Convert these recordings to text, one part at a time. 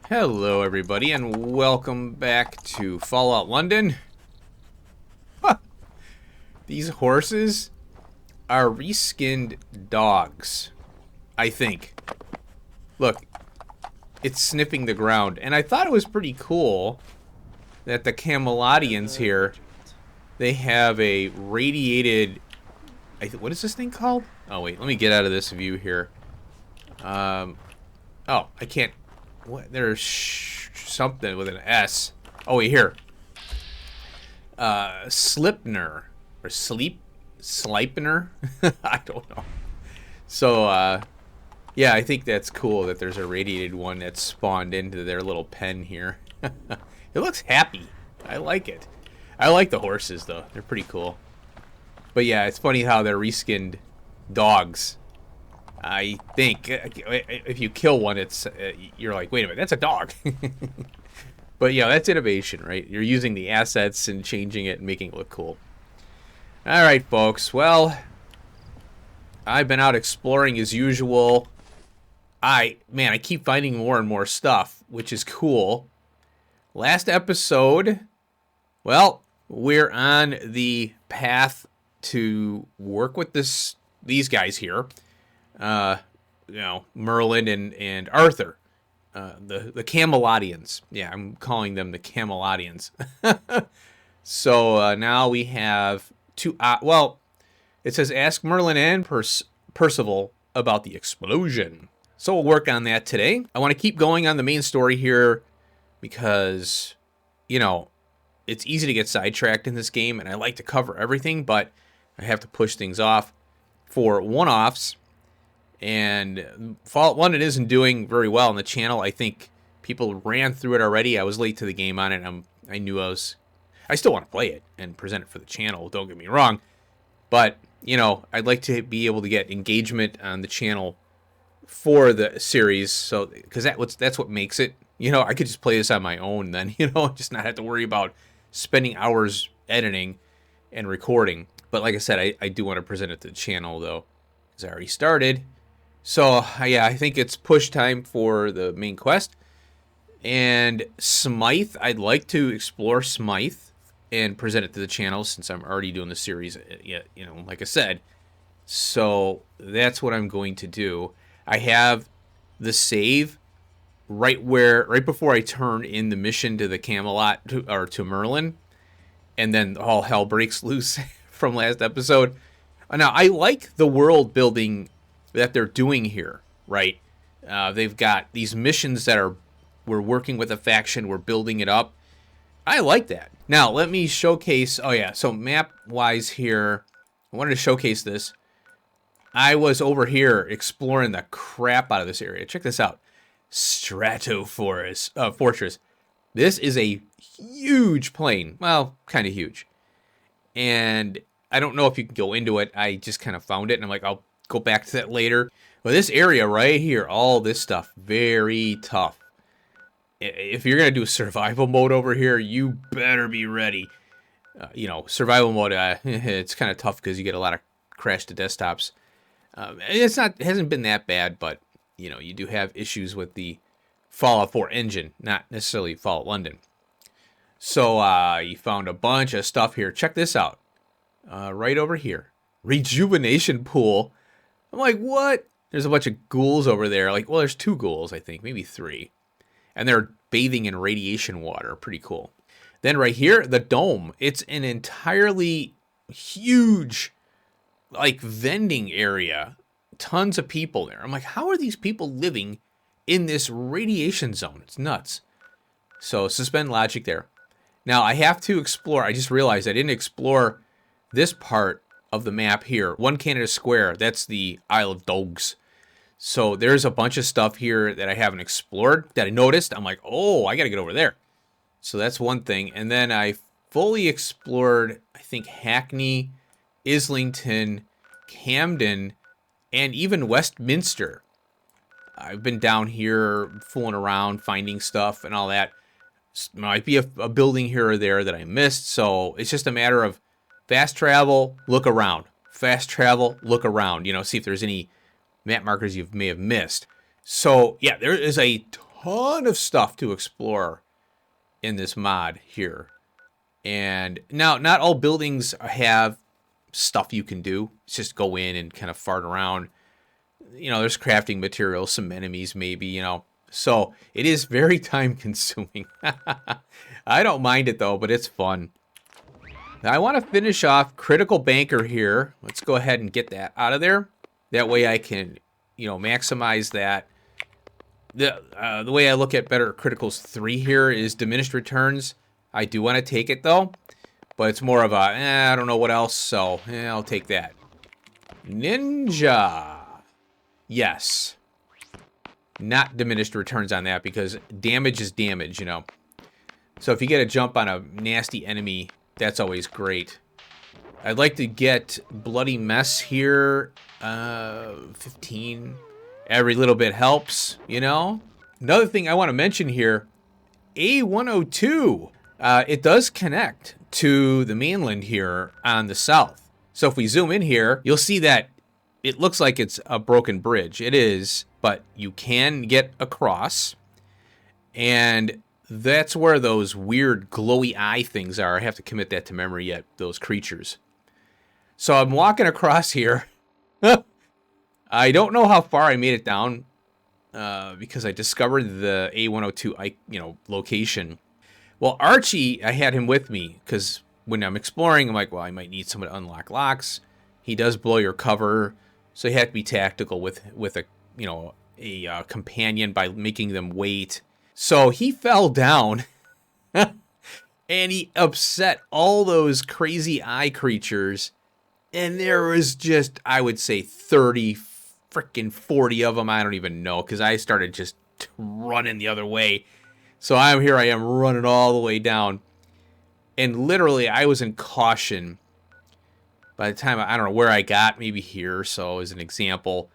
Hello everybody and welcome back to Fallout London. These horses are reskinned dogs, I think. Look, it's sniffing the ground, and I thought it was pretty cool that the Camelodians here, they have a radiated, what is this thing called? Oh wait, let me get out of this view here. Oh, I can't. What? There's something with an S. Oh wait, here. Slipner or Sleipner. I don't know. So yeah, I think that's cool that there's a radiated one that spawned into their little pen here. It looks happy. I like it. I like the horses though. They're pretty cool. But yeah, it's funny how they're reskinned dogs. I think if you kill one, it's you're like, wait a minute, that's a dog. But yeah, that's innovation, right? You're using the assets and changing it and making it look cool. All right, folks. Well, I've been out exploring as usual. I keep finding more and more stuff, which is cool. Last episode, well, we're on the path to work with these guys here. Merlin and Arthur, the Camelodians. Yeah, I'm calling them the Camelodians. So now we have two. It says ask Merlin and Percival about the explosion. So we'll work on that today. I want to keep going on the main story here because, it's easy to get sidetracked in this game, and I like to cover everything, but I have to push things off for one-offs. And Fallout London isn't doing very well on the channel. I think people ran through it already. I was late to the game on it. I still want to play it and present it for the channel. Don't get me wrong. But, I'd like to be able to get engagement on the channel for the series. So, because that's what makes it. I could just play this on my own then, just not have to worry about spending hours editing and recording. But like I said, I do want to present it to the channel, though, because I already started. So, yeah, I think it's push time for the main quest. And Smythe, I'd like to explore Smythe and present it to the channel since I'm already doing the series, like I said. So that's what I'm going to do. I have the save right before I turn in the mission to the Camelot, to Merlin. And then all hell breaks loose from last episode. Now, I like the world building that they're doing here, right? They've got these missions that we're working with a faction, we're building it up. I like that. Now, let me showcase, so map-wise here, I wanted to showcase this. I was over here exploring the crap out of this area. Check this out. Fortress. This is a huge plane. Well, kind of huge. And I don't know if you can go into it. I just kind of found it, and I'm like, I'll go back to that later. But this area right here, all this stuff, very tough. If you're going to do survival mode over here, you better be ready. Survival mode, it's kind of tough because you get a lot of crash to desktops. It hasn't been that bad, but, you do have issues with the Fallout 4 engine, not necessarily Fallout London. So you found a bunch of stuff here. Check this out. Right over here. Rejuvenation pool. I'm like, what? There's a bunch of ghouls over there. Like, well, there's 2 ghouls, I think. Maybe 3. And they're bathing in radiation water. Pretty cool. Then right here, the dome. It's an entirely huge, vending area. Tons of people there. I'm like, how are these people living in this radiation zone? It's nuts. So, suspend logic there. Now, I have to explore. I just realized I didn't explore this part of the map here. 1 Canada Square, that's the Isle of Dogs. So there's a bunch of stuff here that I haven't explored that I noticed. I'm like, oh, I got to get over there. So that's one thing. And then I fully explored, I think, Hackney, Islington, Camden, and even Westminster. I've been down here fooling around, finding stuff and all that. Might be a building here or there that I missed. So it's just a matter of fast travel, look around. Fast travel, look around. See if there's any map markers you may have missed. So, yeah, there is a ton of stuff to explore in this mod here. And now, not all buildings have stuff you can do. It's just go in and kind of fart around. You know, there's crafting materials, some enemies maybe, you know. So it is very time consuming. I don't mind it though, but it's fun. Now, I want to finish off Critical Banker here. Let's go ahead and get that out of there. That way I can, you know, maximize that. The way I look at Better Criticals 3 here is diminished returns. I do want to take it though, but it's more of a, I don't know what else, so I'll take that. Ninja. Yes. Not diminished returns on that because damage is damage, you know. So if you get a jump on a nasty enemy, that's always great. I'd like to get Bloody Mess here. 15. Every little bit helps, you know. Another thing I want to mention here, A102. It does connect to the mainland here on the south. So if we zoom in here, you'll see that it looks like it's a broken bridge. It is, but you can get across. And that's where those weird glowy eye things are. I have to commit that to memory yet, those creatures. So I'm walking across here. I don't know how far I made it down because I discovered the A102 location. Well, Archie, I had him with me because when I'm exploring, I'm like, well, I might need someone to unlock locks. He does blow your cover, so you have to be tactical with a companion by making them wait. So he fell down, and he upset all those crazy eye creatures, and there was just, I would say, 30, freaking 40 of them. I don't even know because I started just running the other way. So I am running all the way down. And literally, I was in caution. By the time, I don't know where I got, maybe here. So as an example,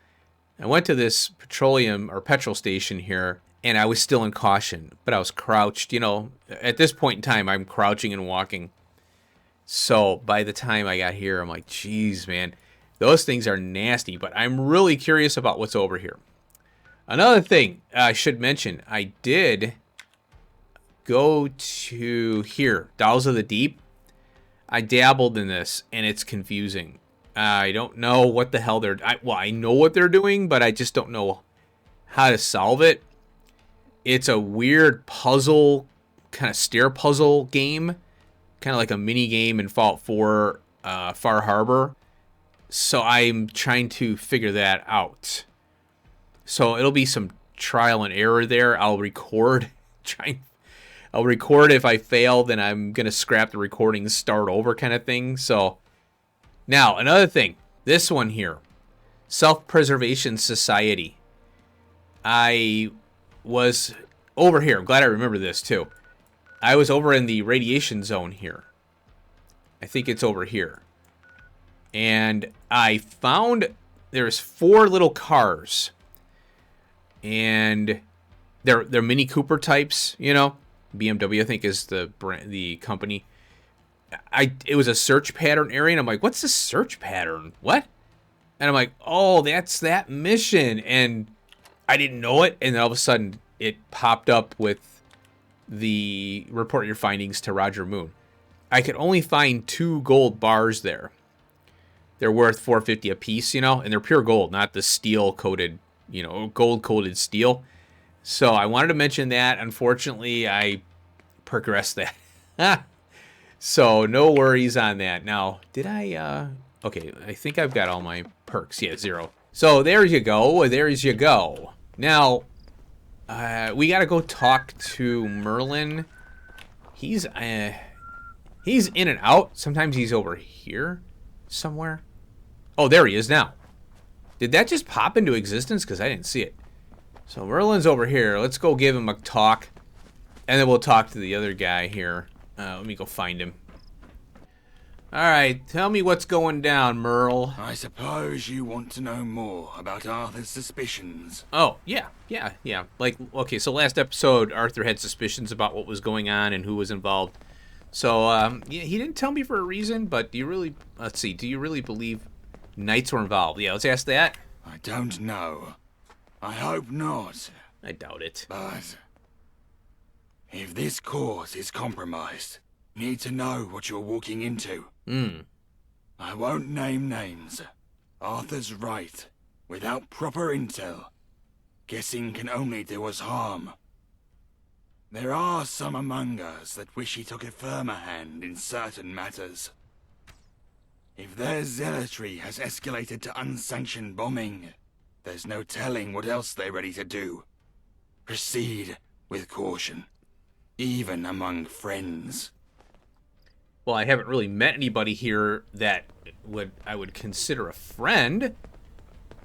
I went to this petrol station here, and I was still in caution. But I was crouched, you know. At this point in time, I'm crouching and walking. So by the time I got here, I'm like, geez, man. Those things are nasty. But I'm really curious about what's over here. Another thing I should mention, I did go to here, Dolls of the Deep. I dabbled in this, and it's confusing. I don't know what the hell I know what they're doing, but I just don't know how to solve it. It's a weird puzzle, kind of stair puzzle game, kind of like a mini game in Fallout 4 Far Harbor. So I'm trying to figure that out. So it'll be some trial and error there. I'll record if I fail, then I'm going to scrap the recording and start over kind of thing. So, now, another thing. This one here. Self-Preservation Society. I was over here. I'm glad I remember this, too. I was over in the radiation zone here. I think it's over here. And I found there's 4 little cars. And they're Mini Cooper types, you know. BMW, I think, is the company. It was a search pattern area, and I'm like, what's this search pattern? What? And I'm like, oh, that's that mission. And I didn't know it, and then all of a sudden, it popped up with the report your findings to Roger Moon. I could only find 2 gold bars there. They're worth $4.50 a piece, you know, and they're pure gold, not the steel-coated, gold-coated steel. So I wanted to mention that. Unfortunately, I progressed that. So no worries on that. Now, did I... okay, I think I've got all my perks. Yeah, 0. So there you go. There's you go. Now, we got to go talk to Merlin. He's in and out. Sometimes he's over here somewhere. Oh, there he is now. Did that just pop into existence? Because I didn't see it. So Merlin's over here. Let's go give him a talk. And then we'll talk to the other guy here. Let me go find him. Alright, tell me what's going down, Merle. I suppose you want to know more about Arthur's suspicions. Oh, yeah. Like, okay, so last episode, Arthur had suspicions about what was going on and who was involved. So, yeah, he didn't tell me for a reason, but do you really believe knights were involved? Yeah, let's ask that. I don't know. I hope not. I doubt it. But if this cause is compromised, you need to know what you're walking into. I won't name names. Arthur's right. Without proper intel, guessing can only do us harm. There are some among us that wish he took a firmer hand in certain matters. If their zealotry has escalated to unsanctioned bombing, there's no telling what else they're ready to do. Proceed with caution, even among friends. Well, I haven't really met anybody here that I would consider a friend.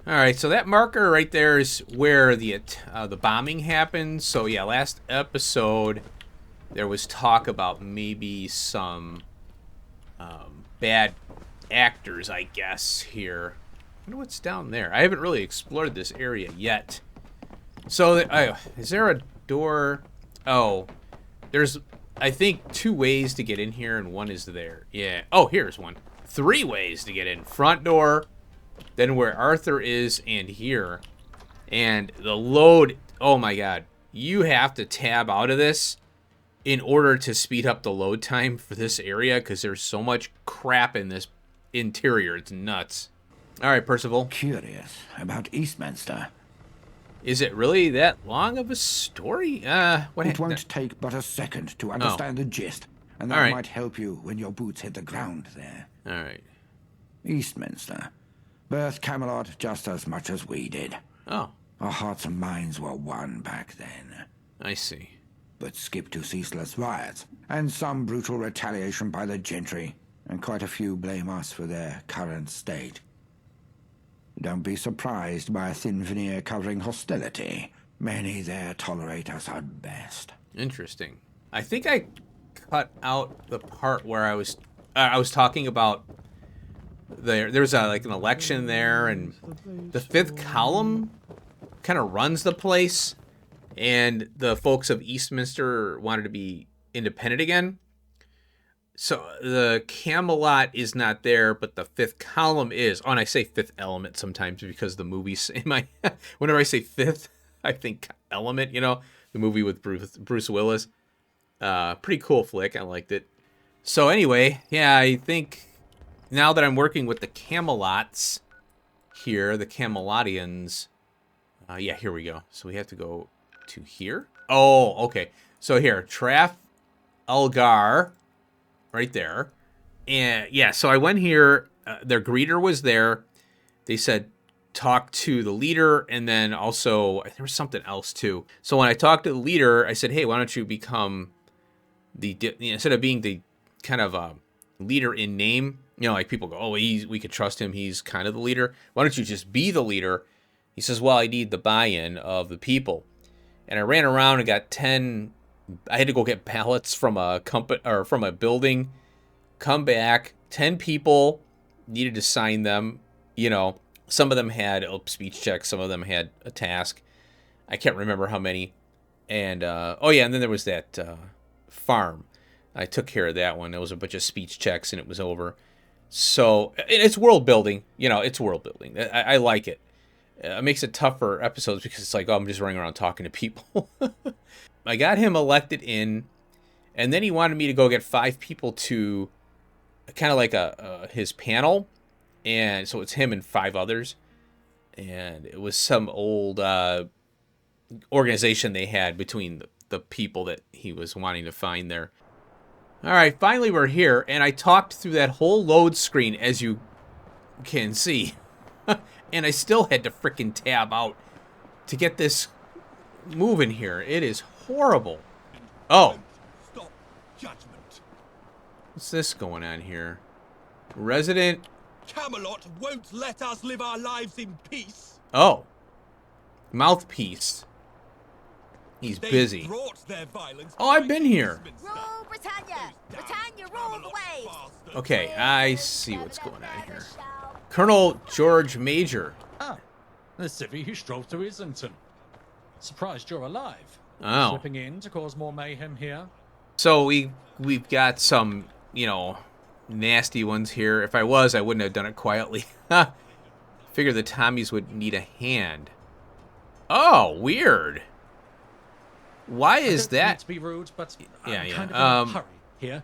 All right, so that marker right there is where the bombing happened. So yeah, last episode there was talk about maybe some bad actors, I guess, here. I wonder what's down there. I haven't really explored this area yet. So is there a door? Oh, there's, I think, 2 ways to get in here, and one is there. Yeah. Oh, here's one. 3 ways to get in. Front door, then where Arthur is, and here. And the load, oh my god. You have to tab out of this in order to speed up the load time for this area, because there's so much crap in this interior. It's nuts. All right, Percival. Curious about Eastminster. Is it really that long of a story? It won't take but a second to understand the gist, and that might help you when your boots hit the ground there. All right. Eastminster. Birthed Camelot just as much as we did. Oh. Our hearts and minds were one back then. I see. But skip to ceaseless riots, and some brutal retaliation by the gentry, and quite a few blame us for their current state. Don't be surprised by a thin veneer covering hostility. Many there tolerate us at best. Interesting. I think I cut out the part where I was talking about there's like an election there, and the 5th column kind of runs the place, and the folks of Eastminster wanted to be independent again. So the Camelot is not there, but the 5th column is. Oh, and I say 5th element sometimes because the movies in my whenever I say 5th, I think Element, you know, the movie with Bruce Willis. Pretty cool flick. I liked it. So anyway, yeah, I think now that I'm working with the Camelots here, the Camelotians, yeah, here we go. So we have to go to here. Oh, okay. So here, Trafalgar, right there. And yeah, so I went here. Their greeter was there. They said, talk to the leader, and then also there was something else too. So when I talked to the leader, I said, hey, why don't you become instead of being the kind of leader in name, you know, like people go, oh, we could trust him, he's kind of the leader. Why don't you just be the leader? He says, well, I need the buy-in of the people. And I ran around and got 10. I had to go get ballots from a company or from a building. Come back, 10 people needed to sign them. You know, some of them had a speech check, some of them had a task. I can't remember how many. And oh yeah, and then there was that farm. I took care of that one. It was a bunch of speech checks, and it was over. So it's world building. You know, it's world building. I like it. It makes it tough for episodes because it's like, oh, I'm just running around talking to people. I got him elected in, and then he wanted me to go get 5 people to kind of like his panel. And so it's him and 5 others. And it was some old organization they had between the people that he was wanting to find there. All right, finally we're here, and I talked through that whole load screen, as you can see. And I still had to frickin' tab out to get this moving here. It is horrible. Oh. Stop judgment. What's this going on here? Resident. Camelot won't let us live our lives in peace. Oh. Mouthpiece. He's They busy. brought their violence Oh, I've been here. Rule Britannia! Britannia rule the waves! Okay, I see what's going on here. Colonel George Major. Ah, the civvy who strolled to Islington. Surprised you're alive. Oh. Slipping in to cause more mayhem here. So we've got some, you know, nasty ones here. If I was, I wouldn't have done it quietly. Figure the Tommies would need a hand. Oh, weird. Why I is don't mean that? to be rude, but Yeah, I'm yeah. kind of in a hurry here.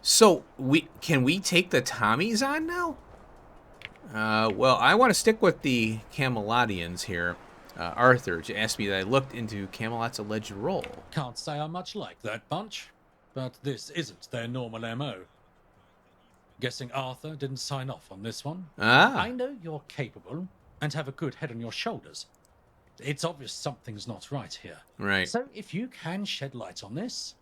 So can we take the Tommies on now? Well, I want to stick with the Camelodians here. Arthur asked me that I looked into Camelot's alleged role. Can't say I much like that bunch, but this isn't their normal MO. Guessing Arthur didn't sign off on this one? Ah. I know you're capable and have a good head on your shoulders. It's obvious something's not right here. Right. So if you can shed light on this,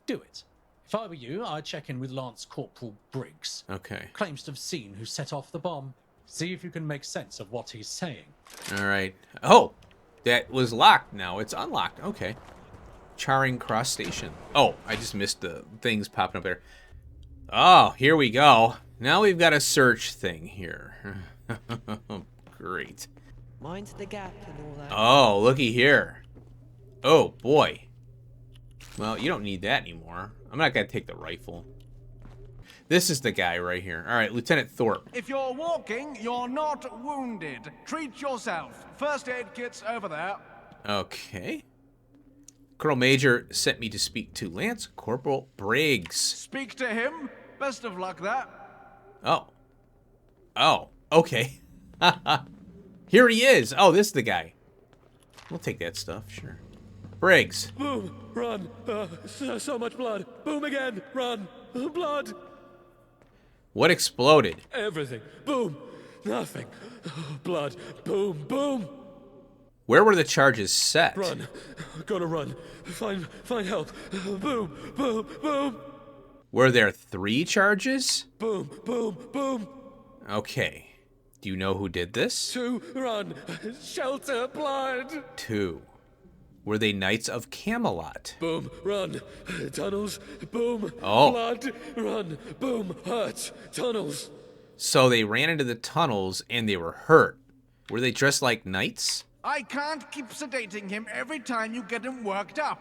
do it. If I were you, I'd check in with Lance Corporal Briggs. Okay. Claims to have seen who set off the bomb. See if you can make sense of what he's saying. All right. Oh, that was locked now. It's unlocked. Okay. Charing Cross Station. Oh, I just missed the things popping up there. Oh, here we go. Now we've got a search thing here. Great. Mind the gap and all that. Oh, looky here. Oh, boy. Well, you don't need that anymore. I'm not going to take the rifle. This is the guy right here. All right, Lieutenant Thorpe. If you're walking, you're not wounded. Treat yourself. First aid kit's over there. Okay. Colonel Major sent me to speak to Lance Corporal Briggs. Speak to him. Best of luck there. Oh. Oh, okay. Here he is. Oh, this is the guy. We'll take that stuff, sure. Briggs. Boom! Run! So much blood! Boom again! Run! Blood! What exploded? Everything! Boom! Nothing! Blood! Boom! Boom! Where were the charges set? Run! Gotta run! Find help! Boom! Boom! Boom! Were there 3 charges? Boom! Boom! Boom! Okay. Do you know who did this? 2! Run! Shelter! Blood! 2. Were they Knights of Camelot? Boom! Run! Tunnels! Boom! Oh. Blood! Run! Boom! Hurt! Tunnels! So they ran into the tunnels and they were hurt. Were they dressed like knights? I can't keep sedating him every time you get him worked up.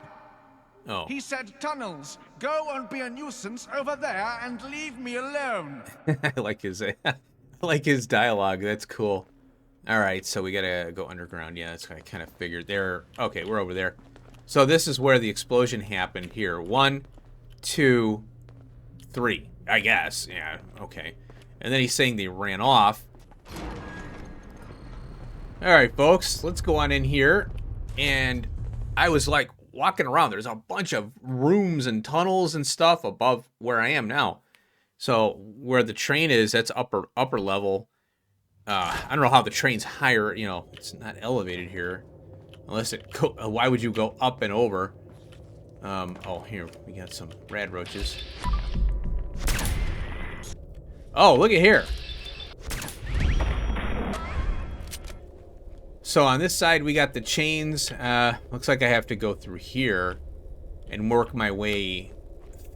Oh. He said tunnels. Go and be a nuisance over there and leave me alone. I like his dialogue. That's cool. All right, so we gotta go underground. Yeah, that's what I kind of figured. There. Okay, we're over there. So this is where the explosion happened here. 1, 2, 3. I guess. Yeah. Okay. And then he's saying they ran off. All right, folks. Let's go on in here. And I was like walking around. There's a bunch of rooms and tunnels and stuff above where I am now. So where the train is, that's upper level. I don't know how the train's higher, you know, it's not elevated here. Unless it why would you go up and over? Oh, here, we got some rad roaches. Oh, look at here. So on this side, we got the chains. Looks like I have to go through here and work my way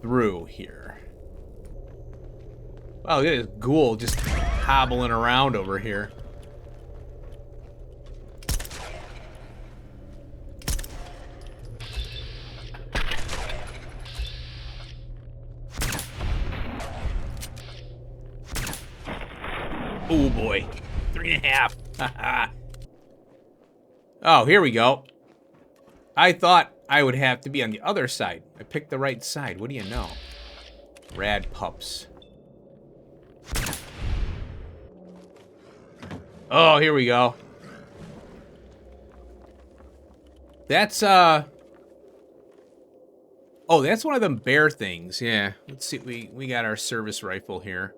through here. Wow, look at this ghoul just hobbling around over here. Oh boy, 3.5. Oh, here we go. I thought I would have to be on the other side. I picked the right side. What do you know? Rad pups. Oh, here we go. That's, oh, that's one of them bear things. Yeah. Let's see. We got our service rifle here.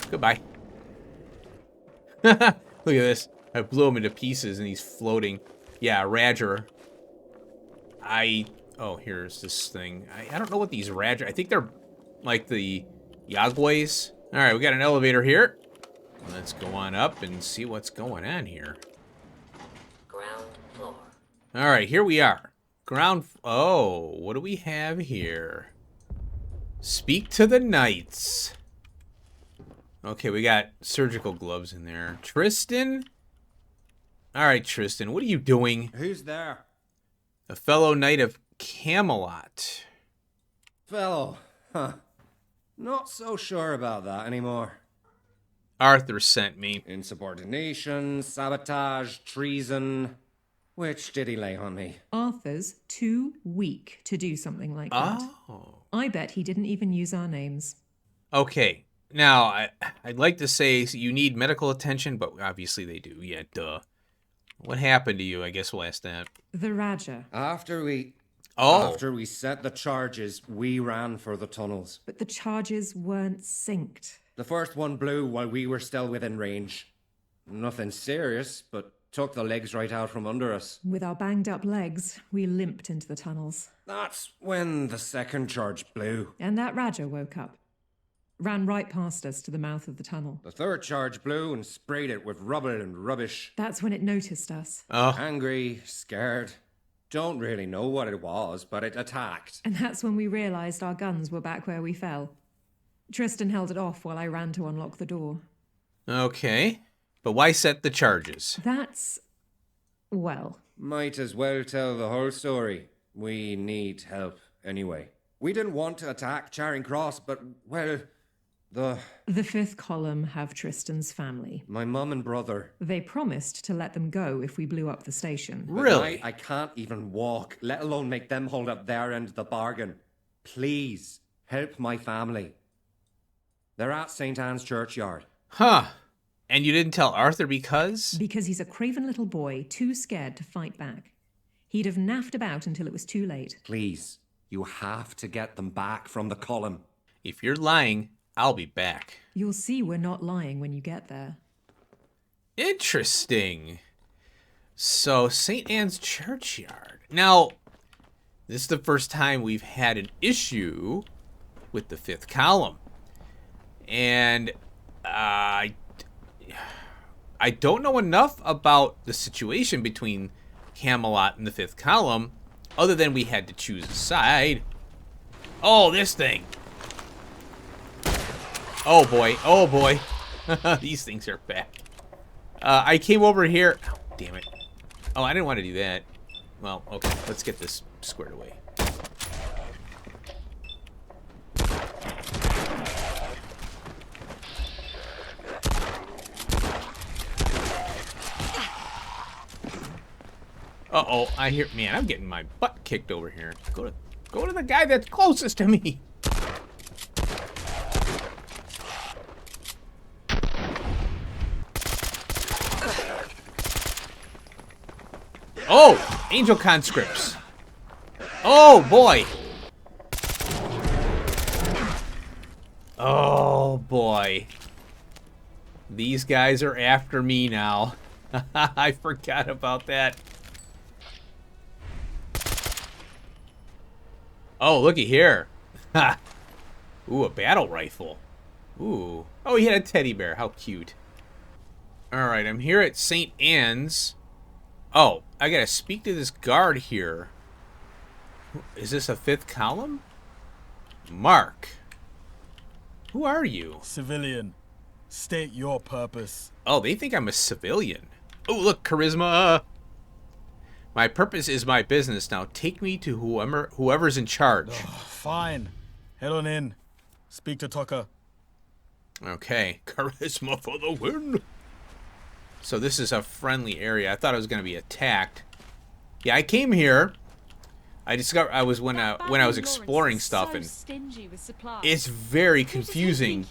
Goodbye. Look at this. I blew him into pieces and he's floating. Yeah, Radger. Oh, here's this thing. I don't know what these Radger, I think they're like the Yagways. All right, we got an elevator here. Let's go on up and see what's going on here. Ground floor. All right, here we are. Oh, what do we have here? Speak to the knights. Okay, we got surgical gloves in there. Tristan? All right, Tristan, what are you doing? Who's there? A fellow knight of Camelot. Fellow. Huh. Not so sure about that anymore. Arthur sent me. Insubordination, sabotage, treason. Which did he lay on me? Arthur's too weak to do something like that. Oh. I bet he didn't even use our names. Okay. Now, I'd like to say you need medical attention, but obviously they do. Yeah, duh. What happened to you? I guess we'll ask that. The Raja. After we set the charges, we ran for the tunnels. But the charges weren't synced. The first one blew while we were still within range. Nothing serious, but took the legs right out from under us. With our banged up legs, we limped into the tunnels. That's when the second charge blew. And that Raja woke up. Ran right past us to the mouth of the tunnel. The third charge blew and sprayed it with rubble and rubbish. That's when it noticed us. Angry, scared. Don't really know what it was, but it attacked. And that's when we realised our guns were back where we fell. Tristan held it off while I ran to unlock the door. Okay. But why set the charges? That's... well... Might as well tell the whole story. We need help anyway. We didn't want to attack Charing Cross, but, well... The fifth column have Tristan's family. My mum and brother. They promised to let them go if we blew up the station. Really? I can't even walk, let alone make them hold up their end of the bargain. Please, help my family. They're at St. Anne's churchyard. Huh. And you didn't tell Arthur because? Because he's a craven little boy, too scared to fight back. He'd have naffed about until it was too late. Please, you have to get them back from the column. If you're lying, I'll be back. You'll see we're not lying when you get there. Interesting. So, St. Anne's churchyard. Now, this is the first time we've had an issue with the fifth column. And I don't know enough about the situation between Camelot and the fifth column, other than we had to choose a side. Oh, this thing. Oh boy, oh boy. These things are bad. I came over here. Oh, damn it. Oh, I didn't want to do that. Well, okay, let's get this squared away. Uh-oh, I hear, man, I'm getting my butt kicked over here. Go to the guy that's closest to me. Oh, angel conscripts. Oh, boy. Oh, boy. These guys are after me now. I forgot about that. Oh, looky here. Ooh, a battle rifle. Ooh. Oh, he had a teddy bear. How cute. Alright, I'm here at St. Anne's. Oh, I gotta speak to this guard here. Is this a fifth column? Mark. Who are you? Civilian. State your purpose. Oh, they think I'm a civilian. Oh, look, charisma. My purpose is my business. Now take me to whoever's in charge. Fine. Head on in. Speak to Tucker. Okay. Charisma for the win. So this is a friendly area. I thought I was going to be attacked. Yeah, I came here. I discovered I was when I was exploring stuff, and it's very confusing.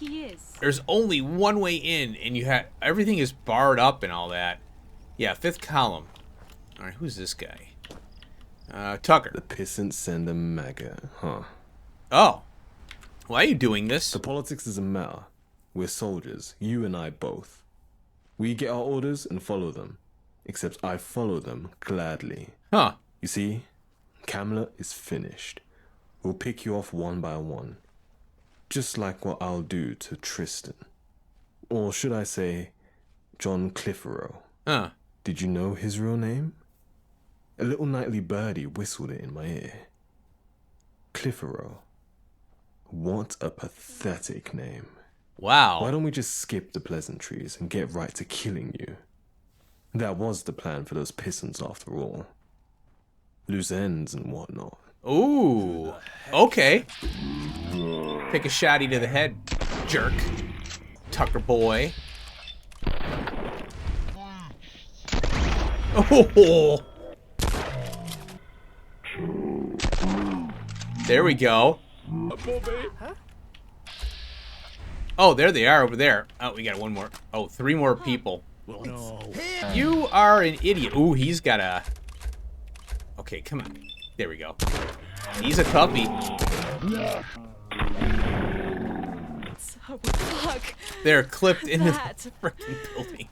There's only one way in, and you have everything is barred up and all that. Yeah, fifth column. All right, who's this guy? Tucker. The pissant send a MAGA, huh? Oh, why are you doing this? The politics doesn't matter. We're soldiers, you and I both. We get our orders and follow them. Except I follow them gladly. Huh. You see, Camelot is finished. We'll pick you off one by one. Just like what I'll do to Tristan. Or should I say, John Cliffero. Huh. Did you know his real name? A little nightly birdie whistled it in my ear. Cliffero. What a pathetic name. Wow. Why don't we just skip the pleasantries and get right to killing you? That was the plan for those pissants after all. Loose ends and whatnot. Ooh. Okay. Pick a shotty to the head, jerk. Tucker boy. Oh. There we go. Oh, there they are over there. Oh, we got one more. Oh, 3 more people. No. You are an idiot. Ooh, he's got a... Okay, come on. There we go. He's a toughie. Oh, fuck. They're clipped into That. the freaking building.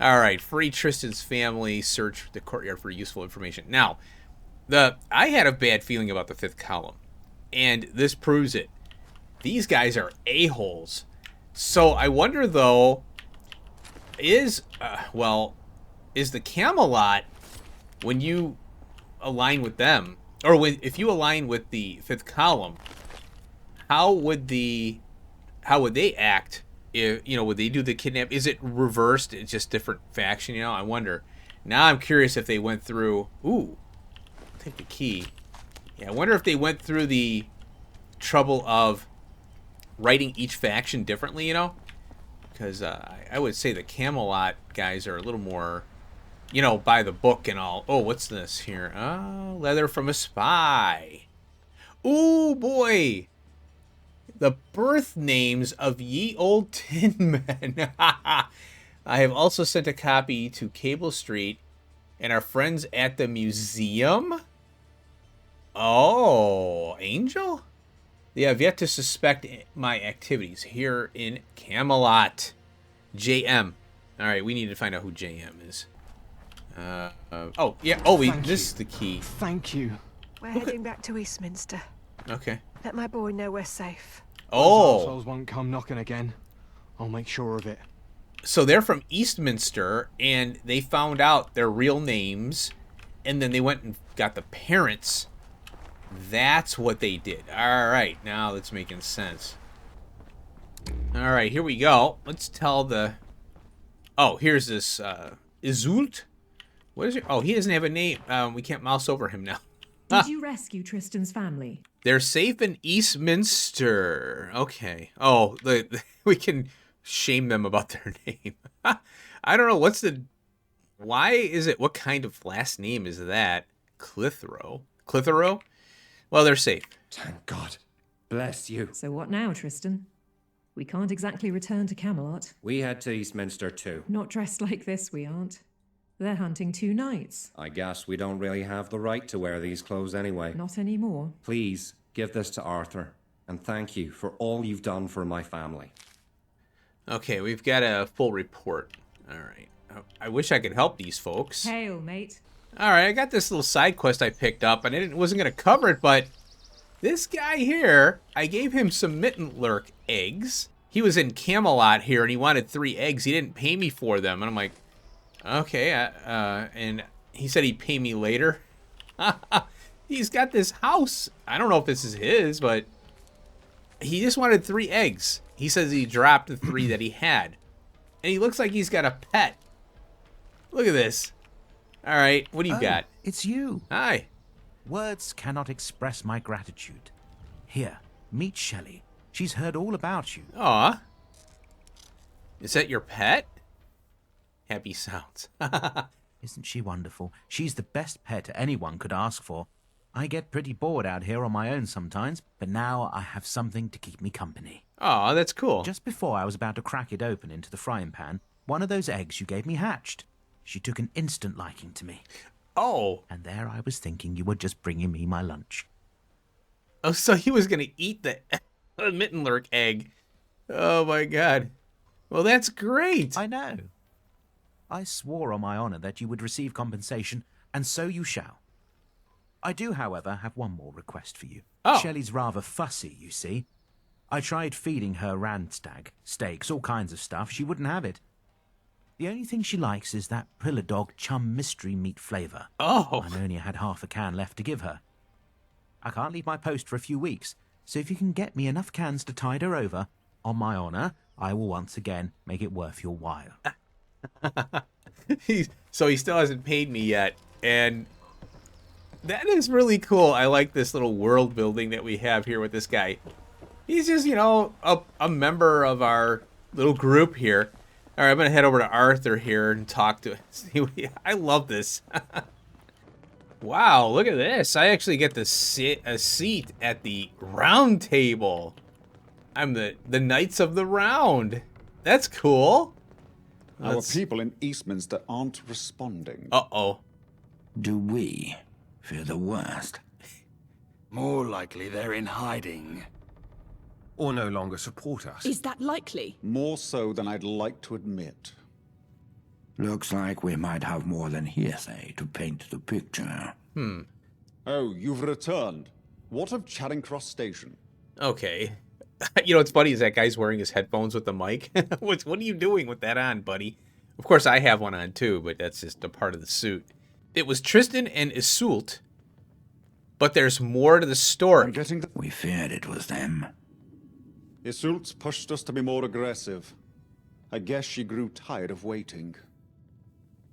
Alright, free Tristan's family. Search the courtyard for useful information. Now, I had a bad feeling about the 5th column. And this proves it. These guys are a-holes. So I wonder, though, is the Camelot, when you align with them, or if you align with the 5th column, how would they act? If, would they do the kidnap? Is it reversed? It's just different faction, I wonder. Now I'm curious if they went through... Ooh, I'll take the key. Yeah, I wonder if they went through the trouble of writing each faction differently, because I would say the Camelot guys are a little more, by the book and all. Oh, what's this here? Oh, leather from a spy. Ooh, boy. The birth names of ye old tin men. I have also sent a copy to Cable Street and our friends at the museum. Oh, Angel? They have yet to suspect my activities here in Camelot. JM. All right, we need to find out who JM is. Oh, yeah. Oh, this is the key. Thank you. We're heading back to Eastminster. Okay. Let my boy know we're safe. Oh. Those assholes won't come knocking again. I'll make sure of it. So they're from Eastminster, and they found out their real names, and then they went and got the parents. That's what they did. All right, now that's making sense. All right, here we go. Let's tell the... Oh, here's this Izult. What is it? Oh, he doesn't have a name. We can't mouse over him now. Did you rescue Tristan's family? They're safe in Eastminster. Okay. Oh, we can shame them about their name. I don't know. Why is it? What kind of last name is that? Clitheroe? Clitheroe? Well, they're safe. Thank God. Bless you. So what now, Tristan? We can't exactly return to Camelot. We head to Eastminster too. Not dressed like this, we aren't. They're hunting 2 knights. I guess we don't really have the right to wear these clothes anyway. Not anymore. Please, give this to Arthur. And thank you for all you've done for my family. Okay, we've got a full report. All right. I wish I could help these folks. Hail, mate. All right, I got this little side quest I picked up, and I wasn't going to cover it, but this guy here, I gave him some Mittenlurk eggs. He was in Camelot here, and he wanted 3 eggs. He didn't pay me for them, and I'm like, okay, and he said he'd pay me later. He's got this house. I don't know if this is his, but he just wanted 3 eggs. He says he dropped the 3 that he had. And he looks like he's got a pet. Look at this. All right, what do you got? It's you. Hi. Words cannot express my gratitude. Here, meet Shelley. She's heard all about you. Aw. Is that your pet? Happy sounds. Isn't she wonderful? She's the best pet anyone could ask for. I get pretty bored out here on my own sometimes, but now I have something to keep me company. Oh, that's cool. Just before I was about to crack it open into the frying pan, one of those eggs you gave me hatched. She took an instant liking to me. Oh. And there I was thinking you were just bringing me my lunch. Oh, so he was going to eat the Mittenlurk egg. Oh, my God. Well, that's great. I know. I swore on my honor that you would receive compensation, and so you shall. I do, however, have one more request for you. Oh. Shelley's rather fussy, you see. I tried feeding her randstag, steaks, all kinds of stuff. She wouldn't have it. The only thing she likes is that Prilla Dog chum mystery meat flavour. Oh. I only had half a can left to give her. I can't leave my post for a few weeks, so if you can get me enough cans to tide her over, on my honour, I will once again make it worth your while. So he still hasn't paid me yet, and that is really cool. I like this little world building that we have here with this guy. He's just, a member of our little group here. All right, I'm going to head over to Arthur here and talk to him. I love this. Wow, look at this. I actually get to sit a seat at the round table. I'm the Knights of the Round. That's cool. Our people in Eastminster aren't responding. Uh-oh. Do we fear the worst? More likely they're in hiding. Or no longer support us. Is that likely? More so than I'd like to admit. Looks like we might have more than hearsay to paint the picture. Oh, you've returned. What of Charing Cross Station? Okay. You know what's funny is that guy's wearing his headphones with the mic. What are you doing with that on, buddy? Of course, I have one on too, but that's just a part of the suit. It was Tristan and Iseult, but there's more to the story. We feared it was them. Iseult's pushed us to be more aggressive. I guess she grew tired of waiting.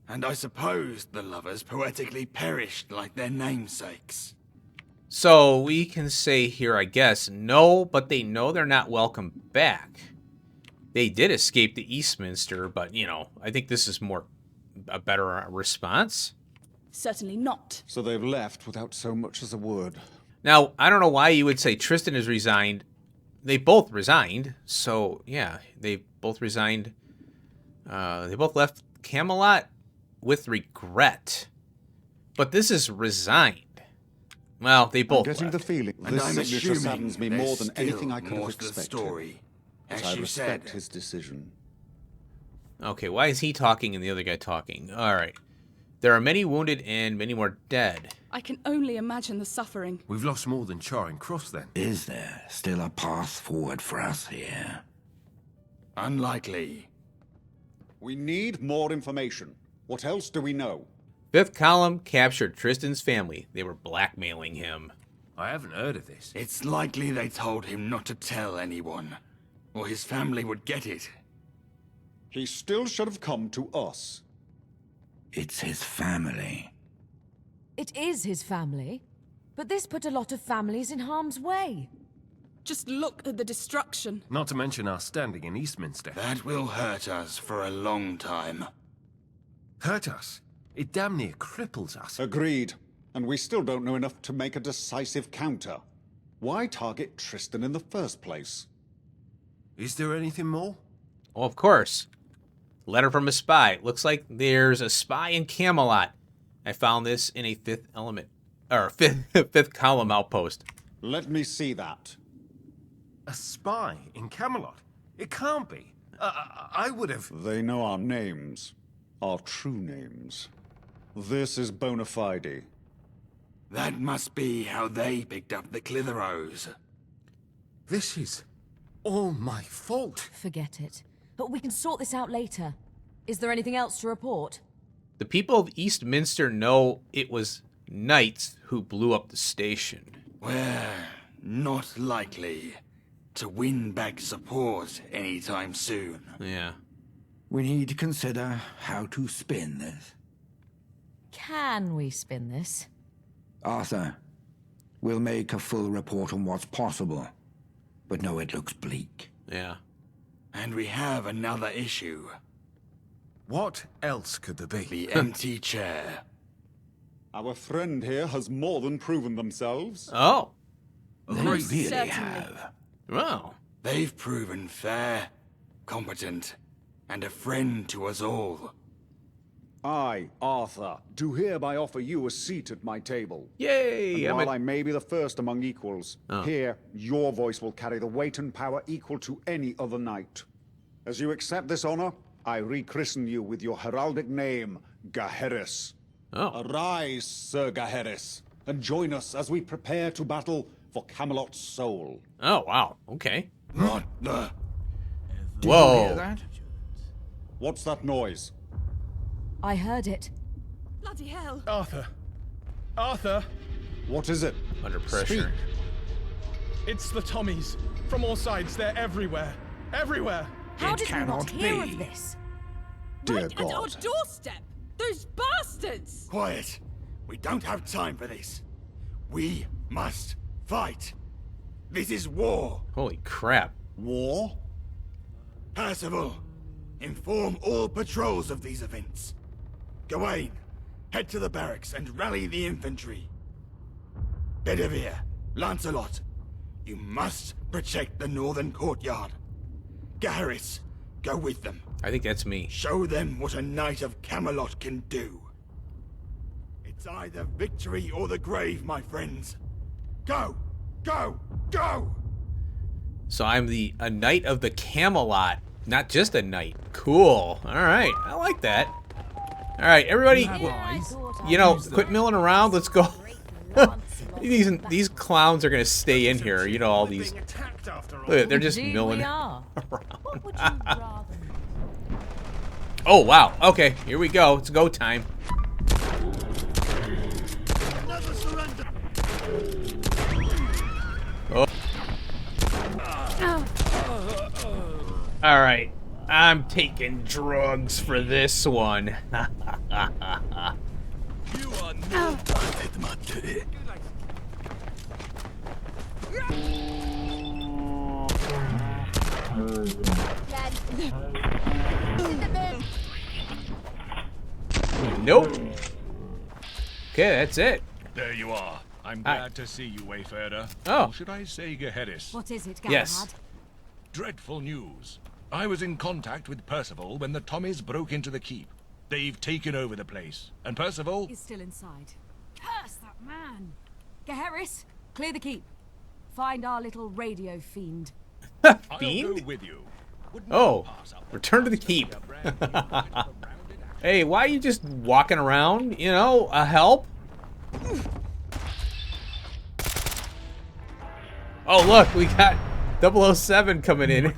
And I suppose the lovers poetically perished like their namesakes. So we can say here, I guess, no, but they know they're not welcome back. They did escape to Eastminster, but, you know, I think this is a better response. Certainly not. So they've left without so much as a word. Now, I don't know why you would say Tristan has resigned. They both resigned, so, yeah, they both resigned. They both left Camelot with regret. But this is resigned. Well, they both I'm getting left. the feeling And this I'm signature assuming saddens me there's more than still anything I could more have to the expected. story. But As I you respect said. his decision. Okay, why is he talking and the other guy talking? All right. There are many wounded and many more dead. I can only imagine the suffering. We've lost more than Charing Cross then. Is there still a path forward for us here? Unlikely. We need more information. What else do we know? Fifth column captured Tristan's family. They were blackmailing him. I haven't heard of this. It's likely they told him not to tell anyone, or his family would get it. He still should have come to us. It's his family. It is his family, but this put a lot of families in harm's way. Just look at the destruction. Not to mention our standing in Eastminster. That will hurt us for a long time. Hurt us? It damn near cripples us. Agreed. And we still don't know enough to make a decisive counter. Why target Tristan in the first place? Is there anything more? Oh, of course. Letter from a spy. Looks like there's a spy in Camelot. I found this in a fifth column outpost. Let me see that. A spy in Camelot? It can't be. I would have... They know our names. Our true names. This is bona fide. That must be how they picked up the Clitheroes. This is all my fault. Forget it. But we can sort this out later. Is there anything else to report? The people of Eastminster know it was Knights who blew up the station. We're not likely to win back support anytime soon. Yeah. We need to consider how to spin this. Can we spin this? Arthur, we'll make a full report on what's possible. But no, it looks bleak. Yeah. And we have another issue. What else could there be? The empty chair. Our friend here has more than proven themselves. Oh. They really have. Wow. They've proven fair, competent, and a friend to us all. I, Arthur, do hereby offer you a seat at my table. Yay! And while I may be the first among equals, Oh. here your voice will carry the weight and power equal to any other knight. As you accept this honor, I rechristen you with your heraldic name, Gaheris. Oh. Arise, Sir Gaheris, and join us as we prepare to battle for Camelot's soul. Oh, wow. Okay. What the? Whoa. Did you hear that? What's that noise? I heard it. Bloody hell. Arthur. Arthur. What is it? Under pressure. It's the Tommies. From all sides, they're everywhere. Everywhere. How It did we not cannot hear be. of this? Dear Right at our God. doorstep. Those bastards. Quiet. We don't have time for this. We must fight. This is war. Holy crap. War? Percival, inform all patrols of these events. Gawain, Head to the barracks and rally the infantry. Bedivere, Lancelot, you must protect the northern courtyard. Gaheris, go with them. I think that's me. Show them what a knight of Camelot can do. It's either victory or the grave, my friends. Go! Go! Go! So I'm a knight of the Camelot, not just a knight. Cool. All right, I like that. All right, everybody, you know, quit milling around. Let's go. These clowns are gonna stay in here. You know, all these. Look, they're just milling around. Oh wow. Okay, here we go. It's go time. Oh. All right, I'm taking drugs for this one. You are no Nope. Okay, that's it. There you are. I'm glad to see you, Wayfarer. Oh. Or should I say Gaheris? What is it, Galahad? Yes. Dreadful news. I was in contact with Percival when the Tommies broke into the keep. They've taken over the place. And Percival... He's still inside. Curse that man! Gaheris, clear the keep. Find our little radio fiend. Fiend? I'll go with you. Oh, return to the keep. Hey, why are you just walking around? You know, help? Oh, look, we got 007 coming in.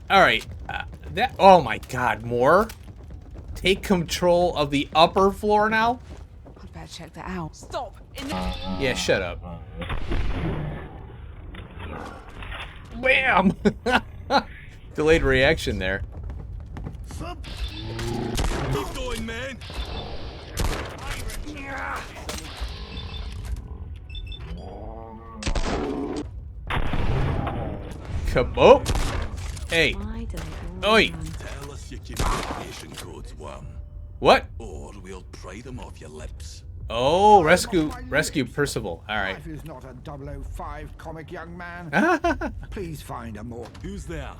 All right, oh my God, more? Take control of the upper floor now? I'd better check that out. Stop! Yeah, shut up. Wham! Delayed reaction there. Keep going, man. Kaboom! Hey. Oi! Tell us your communication codes, worm. What? Or we'll pry them off your lips. Oh, rescue Percival. All right. Life is not a 005 comic, young man. Please find a more. Who's there?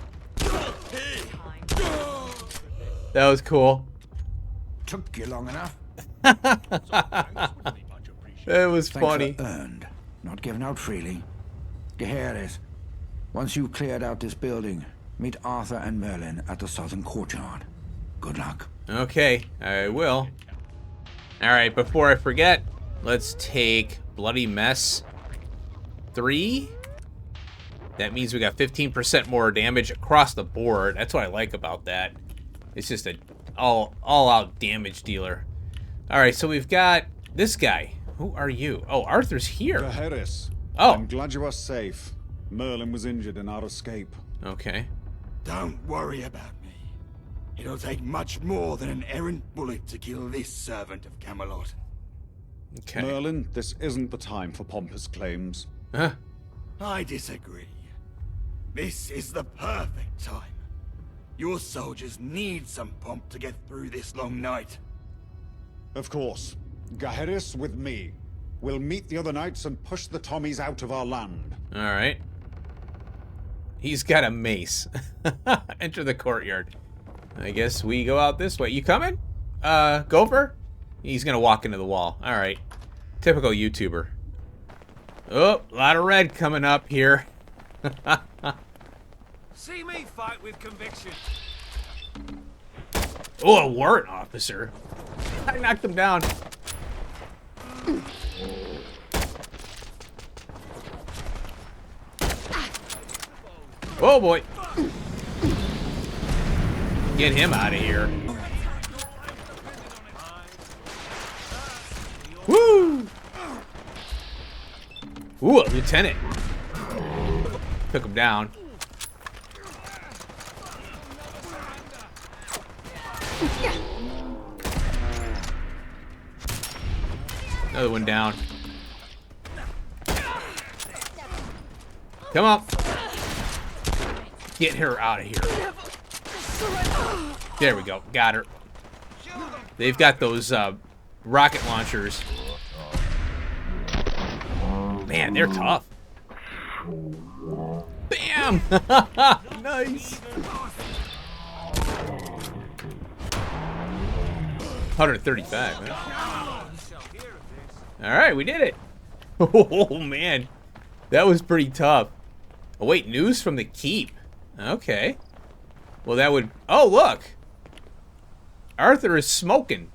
That was cool. Took you long enough. It was Thanks funny. are earned, not given out freely. Gaheris, once you've cleared out this building, meet Arthur and Merlin at the southern courtyard. Good luck. Okay, I will. All right, before I forget, let's take Bloody Mess 3. That means we got 15% more damage across the board. That's what I like about that. It's just a all-out damage dealer. All right, so we've got this guy. Who are you? Oh, Arthur's here. Gaheris. Oh. I'm glad you are safe. Merlin was injured in our escape. Okay. Don't worry about me. It'll take much more than an errant bullet to kill this servant of Camelot. Okay. Merlin, this isn't the time for pompous claims. Huh? I disagree. This is the perfect time. Your soldiers need some pomp to get through this long night. Of course. Gaheris with me. We'll meet the other knights and push the Tommies out of our land. All right. He's got a mace. Enter the courtyard. I guess we go out this way. You coming? Gopher? He's gonna walk into the wall. All right. Typical YouTuber. Oh, a lot of red coming up here. See me fight with conviction. Oh, a warrant officer. I knocked him down. Oh boy. Get him out of here. Woo! Ooh, a lieutenant. Took him down. Another one down. Come on. Get her out of here. There we go. Got her. They've got those rocket launchers. Man, they're tough. Bam! Nice. 135, huh? Alright, we did it. Oh, man. That was pretty tough. Oh, wait, news from the keep. Okay. Well, that would... Oh, look. Arthur is smoking.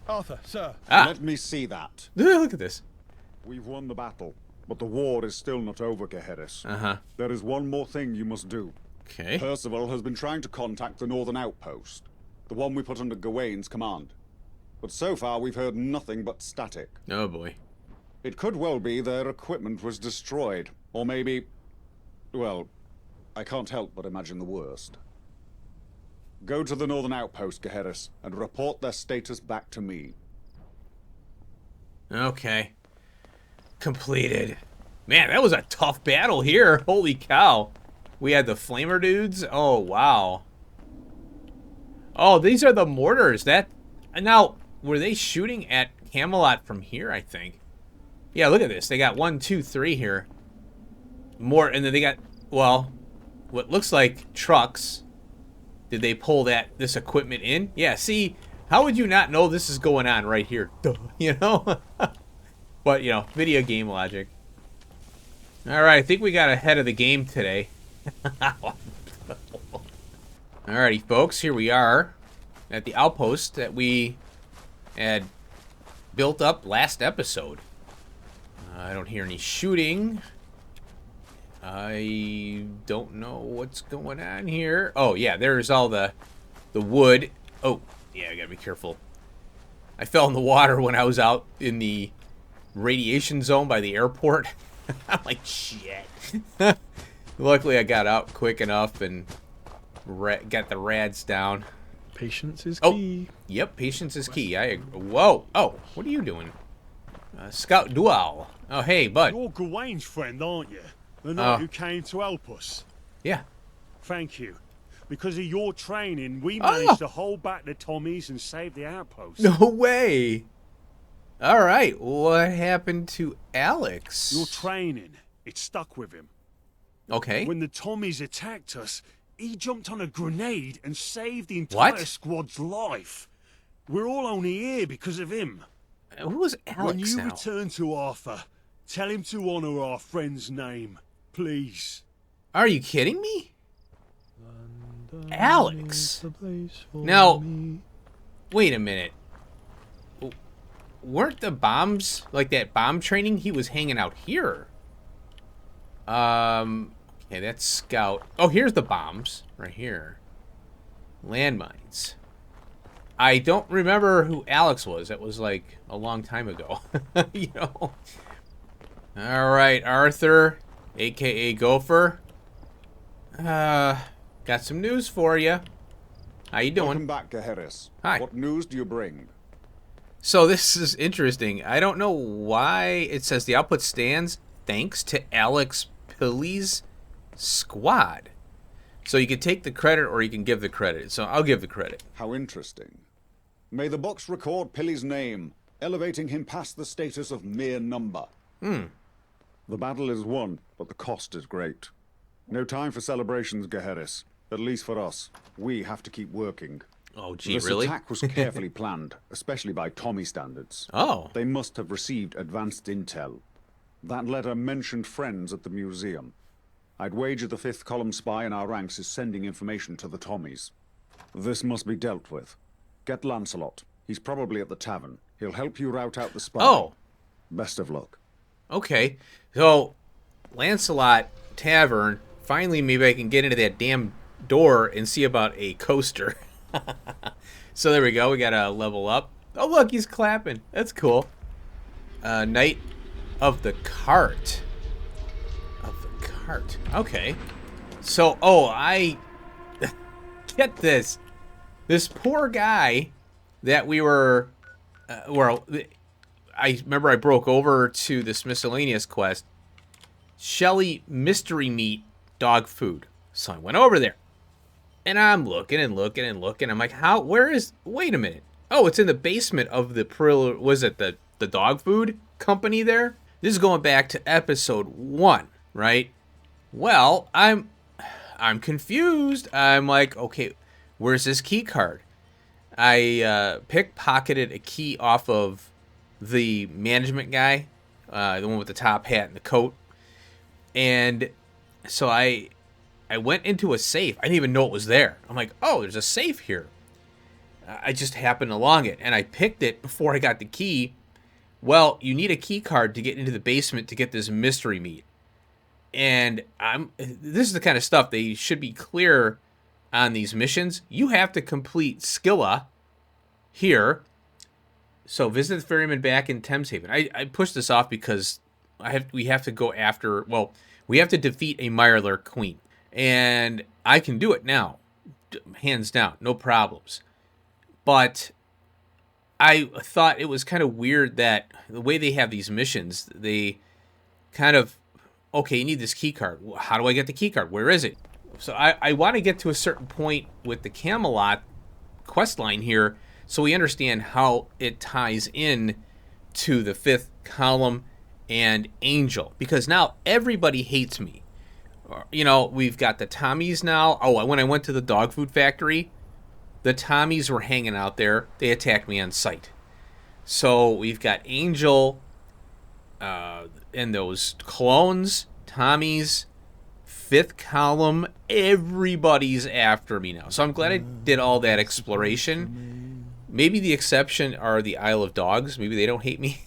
Arthur, sir. Let me see that. Look at this. We've won the battle, but the war is still not over, Geheris. Uh-huh. There is one more thing you must do. Okay. Percival has been trying to contact the northern outpost, the one we put under Gawain's command. But so far, we've heard nothing but static. Oh, boy. It could well be their equipment was destroyed, or maybe... Well, I can't help but imagine the worst. Go to the northern outpost, Geheris, and report their status back to me. Okay. Completed. Man, that was a tough battle here. Holy cow. We had the flamer dudes. Oh, wow. Oh, these are the mortars. Now, were they shooting at Camelot from here, I think? Yeah, look at this. They got 1, 2, 3 here. More, and then they got, well, what looks like trucks. Did they pull this equipment in? Yeah, see, how would you not know this is going on right here? Duh, you know? But, you know, video game logic. Alright, I think we got ahead of the game today. Alrighty, folks, here we are at the outpost that we had built up last episode. I don't hear any shooting. I don't know what's going on here. Oh, yeah, there's all the wood. Oh, yeah, I gotta be careful. I fell in the water when I was out in the radiation zone by the airport. I'm like, shit. Luckily, I got out quick enough and got the rads down. Patience is key. Yep, patience is key. Whoa. Oh, what are you doing? Scout Dual. Oh, hey, bud. You're Gawain's friend, aren't you? The knight who came to help us. Yeah. Thank you. Because of your training, we managed to hold back the Tommies and save the outpost. No way. All right. What happened to Alex? Your training, it stuck with him. Okay. When the Tommies attacked us, he jumped on a grenade and saved the entire squad's life. We're all only here because of him. Who was Alex When you now? return to Arthur, tell him to honor our friend's name, please. Are you kidding me? Alex. Now, wait a minute. Weren't the bombs, like that bomb training, he was hanging out here? Okay, that's Scout. Oh, here's the bombs. Right here. Landmines. I don't remember who Alex was. That was like a long time ago. You know? Alright, Arthur, a.k.a. Gopher. Got some news for you. How you doing? Welcome back, Geheris. Hi. What news do you bring? So this is interesting. I don't know why it says the output stands thanks to Alex Pilley's squad. So you can take the credit or you can give the credit. So I'll give the credit. How interesting. May the books record Pilley's name, elevating him past the status of mere number. The battle is won, but the cost is great. No time for celebrations, Geheris. At least for us. We have to keep working. Oh, gee, this really? This attack was carefully planned, especially by Tommy standards. Oh. They must have received advanced intel. That letter mentioned friends at the museum. I'd wager the fifth column spy in our ranks is sending information to the Tommies. This must be dealt with. Get Lancelot. He's probably at the tavern. He'll help you rout out the spy. Oh. Best of luck. Okay. So, Lancelot Tavern. Finally, maybe I can get into that damn door and see about a coaster. So there we go. We got to level up. Oh, look, he's clapping. That's cool. Knight of the Cart. Okay. So, I get this. This poor guy that we were, I remember I broke over to this miscellaneous quest. Shelly Mystery Meat Dog Food. So I went over there. And I'm looking and looking and looking. I'm like, wait a minute. Oh, it's in the basement of the was it the dog food company there? This is going back to episode 1, right? Well, I'm confused. I'm like, okay, where's this key card? I pickpocketed a key off of the management guy, the one with the top hat and the coat. And so I went into a safe. I didn't even know it was there. I'm like, oh, there's a safe here. I just happened along it, and I picked it before I got the key. Well, you need a key card to get into the basement to get this mystery meat. And this is the kind of stuff they should be clear on these missions. You have to complete Skilla here. So visit the ferryman back in Thames Haven. I pushed this off because we have to go after, well, we have to defeat a Mirelurk queen. And I can do it now. Hands down, no problems. But I thought it was kind of weird that the way they have these missions, they kind of, okay, you need this key card. How do I get the key card? Where is it? So I want to get to a certain point with the Camelot quest line here so we understand how it ties in to the 5th column and Angel. Because now everybody hates me. You know, we've got the Tommies now. Oh, when I went to the dog food factory, the Tommies were hanging out there. They attacked me on sight. So we've got Angel and those clones, Tommies, 5th column. Everybody's after me now. So I'm glad I did all that exploration. Maybe the exception are the Isle of Dogs. Maybe they don't hate me.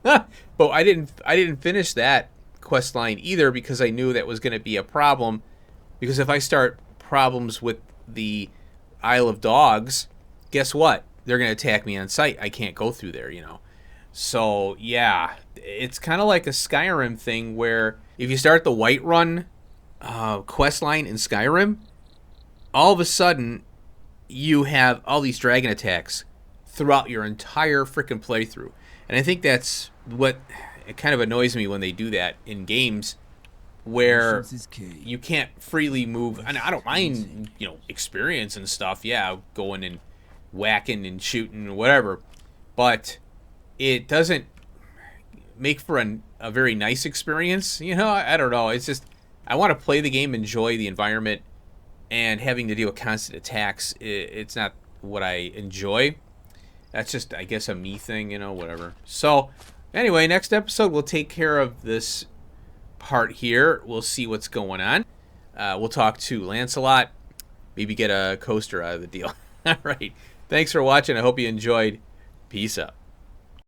But I didn't finish that quest line either because I knew that was going to be a problem. Because if I start problems with the Isle of Dogs, guess what? They're going to attack me on sight. I can't go through there, you know. So, yeah, it's kind of like a Skyrim thing where if you start the Whiterun quest line in Skyrim, all of a sudden you have all these dragon attacks throughout your entire freaking playthrough. And I think that's what it kind of annoys me when they do that in games where you can't freely move. And I don't mind, you know, experience and stuff. Yeah, going and whacking and shooting and whatever. But it doesn't make for a very nice experience. You know, I don't know. It's just, I want to play the game, enjoy the environment, and having to deal with constant attacks, it's not what I enjoy. That's just, I guess, a me thing, you know, whatever. So, anyway, next episode, we'll take care of this part here. We'll see what's going on. We'll talk to Lancelot. Maybe get a coaster out of the deal. All right. Thanks for watching. I hope you enjoyed. Peace out.